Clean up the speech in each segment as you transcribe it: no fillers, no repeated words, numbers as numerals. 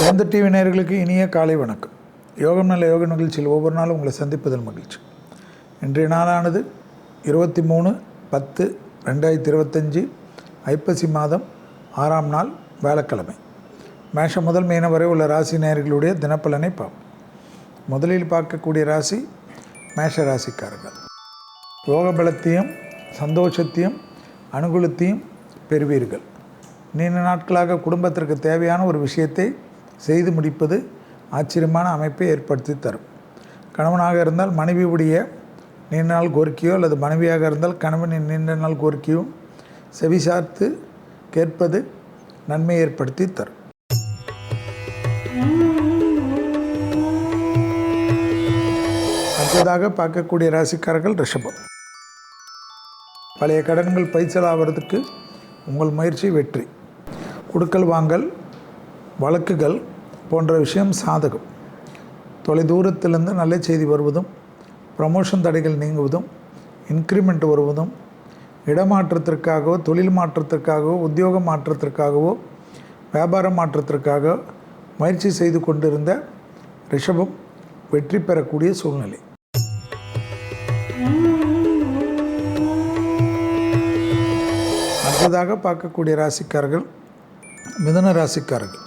சிறந்த டிவி நேயர்களுக்கு இனிய காலை வணக்கம். யோகம் நல்ல யோக நிகழ்ச்சியில் ஒவ்வொரு நாளும் உங்களை சந்திப்பதில் மகிழ்ச்சி. இன்றைய நாளானது 23/10/2025 ஐப்பசி மாதம் 6ஆம் நாள் வியாழக்கிழமை. மேஷம் முதல் மீனம் வரை உள்ள ராசி நேயர்களுடைய தினப்பலனை பார்ப்போம். முதலில் பார்க்கக்கூடிய ராசி மேஷ ராசிக்காரர்கள். யோக பலத்தையும் சந்தோஷத்தையும் அனுகூலத்தையும் பெறுவீர்கள். நீண்ட நாட்களாக குடும்பத்திற்கு தேவையான ஒரு விஷயத்தை செய்து முடிப்பது ஆச்சரியமான அமைப்பை ஏற்படுத்தி தரும். கணவனாக இருந்தால் மனைவியுடைய நீண்ட நாள் கோரிக்கையோ அல்லது மனைவியாக இருந்தால் கணவனின் நீண்ட நாள் கோரிக்கையோ செவிசார்த்து கேட்பது நன்மை ஏற்படுத்தி தரும். அடுத்ததாக பார்க்கக்கூடிய ராசிக்காரர்கள் ரிஷபம். பழைய கடன்கள் பைசலாகிறதுக்கு உங்கள் முயற்சி வெற்றி. கொடுக்கல் வாங்கல் வழக்குகள் போன்ற விஷயம் சாதகம். தொலைதூரத்திலிருந்து நல்ல செய்தி வருவதும், ப்ரமோஷன் தடைகள் நீங்குவதும், இன்க்ரிமெண்ட் வருவதும், இடமாற்றத்திற்காகவோ தொழில் மாற்றத்திற்காகவோ உத்தியோக மாற்றத்திற்காகவோ வியாபார மாற்றத்திற்காக முயற்சி செய்து கொண்டிருந்த ரிஷபம் வெற்றி பெறக்கூடிய சூழ்நிலை. அடுத்ததாக பார்க்கக்கூடிய ராசிக்காரர்கள் மிதுன ராசிக்காரர்கள்.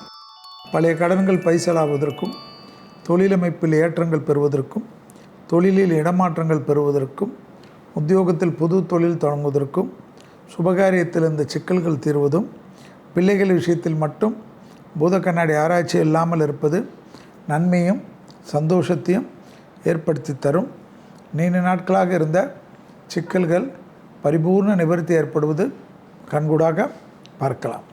பழைய கடன்கள் பைசலாவதற்கும், தொழிலமைப்பில் ஏற்றங்கள் பெறுவதற்கும், தொழிலில் இடமாற்றங்கள் பெறுவதற்கும், உத்தியோகத்தில் புது தொழில் தொடங்குவதற்கும், சுபகாரியத்தில் இந்த சிக்கல்கள் தீர்வதும், பிள்ளைகள் விஷயத்தில் மட்டும் பூத கண்ணாடி ஆராய்ச்சி இல்லாமல் இருப்பது நன்மையும் சந்தோஷத்தையும் ஏற்படுத்தி தரும். நீண்ட நாட்களாக இருந்த சிக்கல்கள் பரிபூர்ண நிவர்த்தி ஏற்படுவது கண்கூடாக பார்க்கலாம்.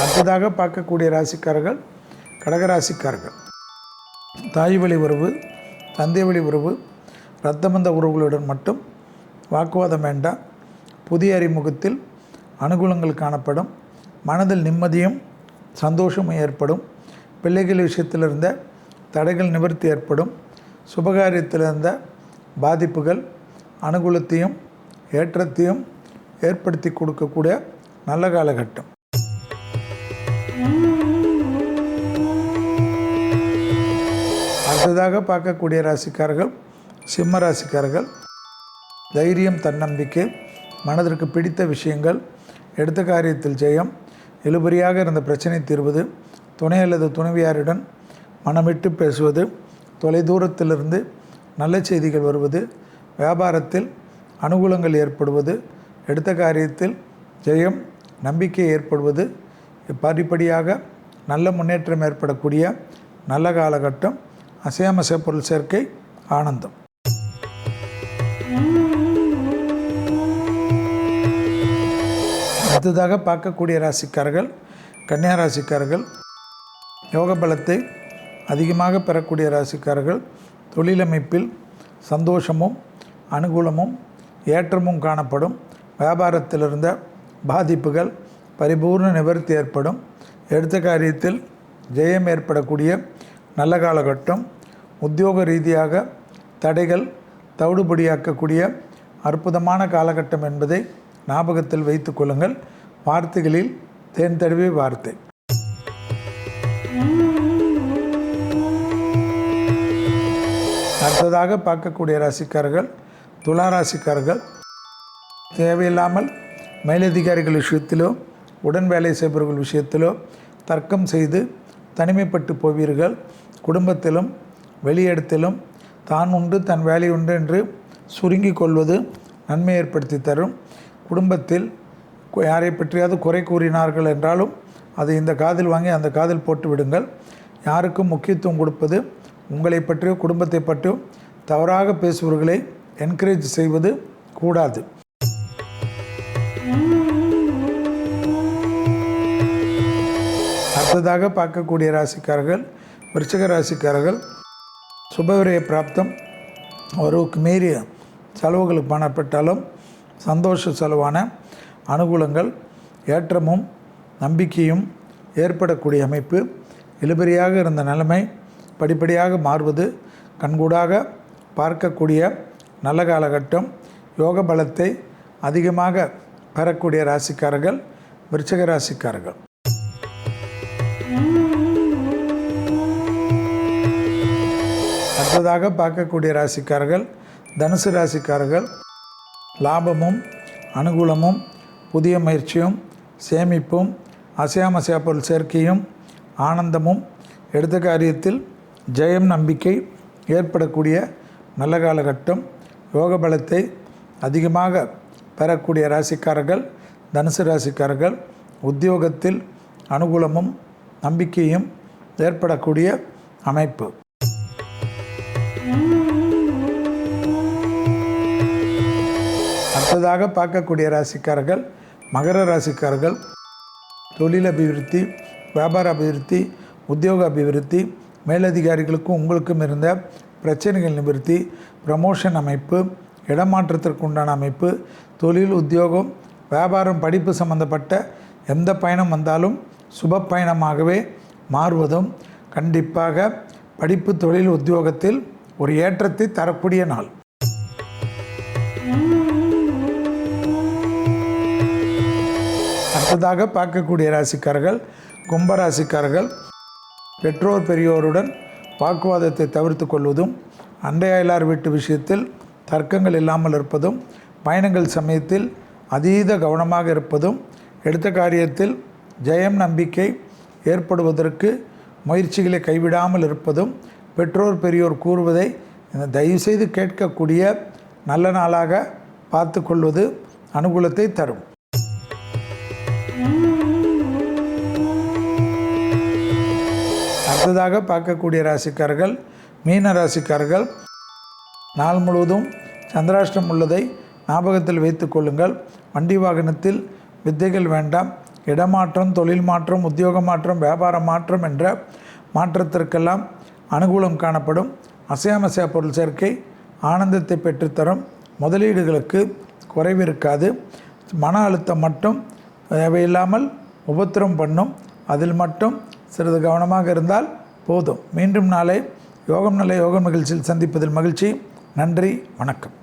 அடுத்ததாக பார்க்கக்கூடிய ராசிக்காரர்கள் கடகராசிக்காரர்கள். தாய் வழி உறவு, தந்தை வழி உறவு, இரத்தபந்த உறவுகளுடன் மட்டும் வாக்குவாதம் வேண்டாம். புதிய அறிமுகத்தில் அனுகூலங்கள் காணப்படும். மனதில் நிம்மதியும் சந்தோஷமும் ஏற்படும். பிள்ளைகள் விஷயத்தில் இருந்த தடைகள் நிவர்த்தி ஏற்படும். சுபகாரியத்தில் இருந்த பாதிப்புகள் அனுகூலத்தையும் ஏற்றத்தையும் ஏற்படுத்தி கொடுக்கக்கூடிய நல்ல காலகட்டம். அடுத்ததாக பார்க்கக்கூடிய ராசிக்காரர்கள் சிம்ம ராசிக்காரர்கள். தைரியம், தன்னம்பிக்கை, மனதிற்கு பிடித்த விஷயங்கள், எடுத்த காரியத்தில் ஜெயம், இழுபறியாக இருந்த பிரச்சனை தீர்வது, துணை அல்லது துணைவியாருடன் மனமிட்டு பேசுவது, தொலைதூரத்திலிருந்து நல்ல செய்திகள் வருவது, வியாபாரத்தில் அனுகூலங்கள் ஏற்படுவது, எடுத்த காரியத்தில் ஜெயம், நம்பிக்கை ஏற்படுவது, படிப்படியாக நல்ல முன்னேற்றம் ஏற்படக்கூடிய நல்ல காலகட்டம். அசையாமச பொருள் சேர்க்கை ஆனந்தம். அடுத்ததாக பார்க்கக்கூடிய ராசிக்காரர்கள் கன்னியா ராசிக்காரர்கள். யோக பலத்தை அதிகமாக பெறக்கூடிய ராசிக்காரர்கள். தொழிலமைப்பில் சந்தோஷமும் அனுகூலமும் ஏற்றமும் காணப்படும். வியாபாரத்தில் இருந்த பாதிப்புகள் பரிபூர்ண நிவர்த்தி ஏற்படும். எடுத்த காரியத்தில் ஜெயம் ஏற்படக்கூடிய நல்ல காலகட்டம். உத்தியோக ரீதியாக தடைகள் தவிடுபடியாக்கக்கூடிய அற்புதமான காலகட்டம் என்பதை ஞாபகத்தில் வைத்து கொள்ளுங்கள். வார்த்தைகளில் தேன் தடவி வார்த்தை. அடுத்ததாக பார்க்கக்கூடிய ராசிக்காரர்கள் துலா ராசிக்காரர்கள். தேவையில்லாமல் மேலதிகாரிகள் விஷயத்திலோ உடன் வேலை செய்பவர்கள் விஷயத்திலோ தர்க்கம் செய்து தனிமைப்பட்டு போவீர்கள். குடும்பத்திலும் வெளியிடத்திலும் தான் உண்டு தன் வேலை உண்டு என்று சுருங்கி கொள்வது நன்மை ஏற்படுத்தி தரும். குடும்பத்தில் யாரை பற்றியாவது குறை கூறினார்கள் என்றாலும் அதை இந்த காதில் வாங்கி அந்த காதில் போட்டு விடுங்கள். யாருக்கும் முக்கியத்துவம் கொடுப்பது, உங்களை பற்றியோ குடும்பத்தை பற்றியோ தவறாக பேசுபவர்களை என்கரேஜ் செய்வது கூடாது. அடுத்ததாக பார்க்கக்கூடிய ராசிக்காரர்கள் விருச்சிக ராசிக்காரர்கள். சுபவிரய பிராப்தம், ஒருவருக்கு மீறிய செலவுகளுக்கு பணப்பட்டாலும் சந்தோஷ செலவான அனுகூலங்கள், ஏற்றமும் நம்பிக்கையும் ஏற்படக்கூடிய அமைப்பு. இழுபறியாக இருந்த நிலைமை படிப்படியாக மாறுவது கண்கூடாக பார்க்கக்கூடிய நல்ல காலகட்டம். யோக பலத்தை அதிகமாக பெறக்கூடிய ராசிக்காரர்கள் விருச்சிக ராசிக்காரர்கள். அடுத்ததாக பார்க்கக்கூடிய ராசிக்காரர்கள் தனுசு ராசிக்காரர்கள். லாபமும் அனுகூலமும் புதிய முயற்சியும் சேமிப்பும் அசையாமசையா பொருள் சேர்க்கையும் ஆனந்தமும் எடுத்த காரியத்தில் ஜெயம் நம்பிக்கை ஏற்படக்கூடிய நல்ல காலகட்டம். யோக பலத்தை அதிகமாக பெறக்கூடிய ராசிக்காரர்கள் தனுசு ராசிக்காரர்கள். உத்தியோகத்தில் அனுகூலமும் நம்பிக்கையும் ஏற்படக்கூடிய அமைப்பு. அடுத்ததாக பார்க்கக்கூடிய ராசிக்காரர்கள் மகர ராசிக்காரர்கள். தொழில் அபிவிருத்தி, வியாபார அபிவிருத்தி, உத்தியோக அபிவிருத்தி, மேலதிகாரிகளுக்கும் உங்களுக்கும் இருந்த பிரச்சனைகள் நிவர்த்தி, ப்ரமோஷன் அமைப்பு, இடமாற்றத்திற்கு உண்டான அமைப்பு, தொழில், உத்தியோகம், வியாபாரம், படிப்பு சம்பந்தப்பட்ட எந்த பயணம் வந்தாலும் சுப பயணமாகவே மாறுவதும் கண்டிப்பாக படிப்பு, தொழில், உத்தியோகத்தில் ஒரு ஏற்றத்தை தரக்கூடிய நாள். அடுத்ததாக பார்க்கக்கூடிய ராசிக்காரர்கள் கும்பராசிக்காரர்கள். பெற்றோர் பெரியோருடன் வாக்குவாதத்தை தவிர்த்து கொள்வதும், அண்டை அயலார் வீட்டு விஷயத்தில் தர்க்கங்கள் இல்லாமல் இருப்பதும், பயணங்கள் சமயத்தில் அதீத கவனமாக இருப்பதும், எடுத்த காரியத்தில் ஜெயம் நம்பிக்கை ஏற்படுவதற்கு முயற்சிகளை கைவிடாமல் இருப்பதும், பெற்றோர் பெரியோர் கூறுவதை தயவுசெய்து கேட்கக்கூடிய நல்ல நாளாக பார்த்து கொள்வது அனுகூலத்தை தரும். அடுத்ததாக பார்க்கக்கூடிய ராசிக்காரர்கள் மீன ராசிக்காரர்கள். நாள் முழுவதும் சந்திராஷ்டம் உள்ளதை ஞாபகத்தில் வைத்து கொள்ளுங்கள். வண்டி வாகனத்தில் வித்தைகள் வேண்டாம். இடமாற்றம், தொழில் மாற்றம், உத்தியோக மாற்றம், வியாபார மாற்றம் என்ற மாற்றத்திற்கெல்லாம் அனுகூலம் காணப்படும். அசையாமசையா பொருள் சேர்க்கை ஆனந்தத்தை பெற்றுத்தரும். முதலீடுகளுக்கு குறைவிருக்காது. மன அழுத்தம் மட்டும் தேவையில்லாமல் உபத்திரம் பண்ணும். அதில் மட்டும் சிறிது கவனமாக இருந்தால் போதும். மீண்டும் நாளை யோகம் நல்ல யோகம் நிகழ்ச்சியில் சந்திப்பதில் மகிழ்ச்சி. நன்றி, வணக்கம்.